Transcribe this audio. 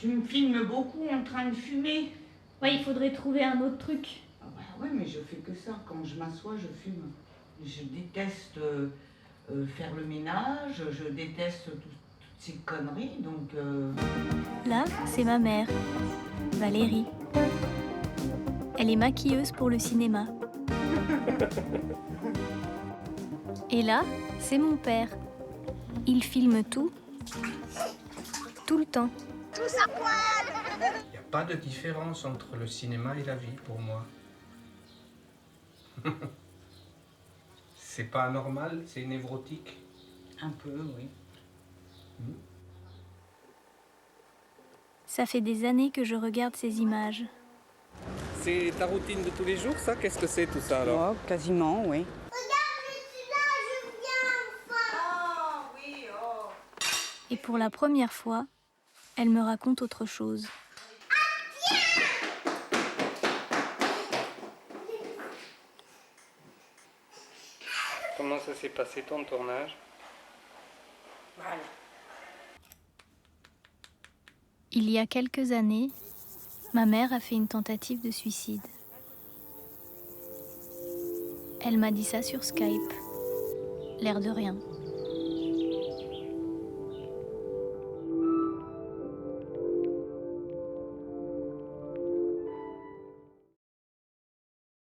Tu me filmes beaucoup en train de fumer. Ouais, il faudrait trouver un autre truc. Ah bah ouais, mais je fais que ça. Quand je m'assois, je fume. Je déteste faire le ménage, je déteste toutes ces conneries, donc... Là, c'est ma mère, Valérie. Elle est maquilleuse pour le cinéma. Et là, c'est mon père. Il filme tout le temps. Il n'y a pas de différence entre le cinéma et la vie pour moi. C'est pas anormal, c'est névrotique. Un peu, oui. Ça fait des années que je regarde ces images. C'est ta routine de tous les jours, ça? Qu'est-ce que c'est tout ça alors? Oh, quasiment, oui. Et pour la première fois, elle me raconte autre chose. Comment ça s'est passé ton tournage? Voilà. Il y a quelques années, ma mère a fait une tentative de suicide. Elle m'a dit ça sur Skype, l'air de rien.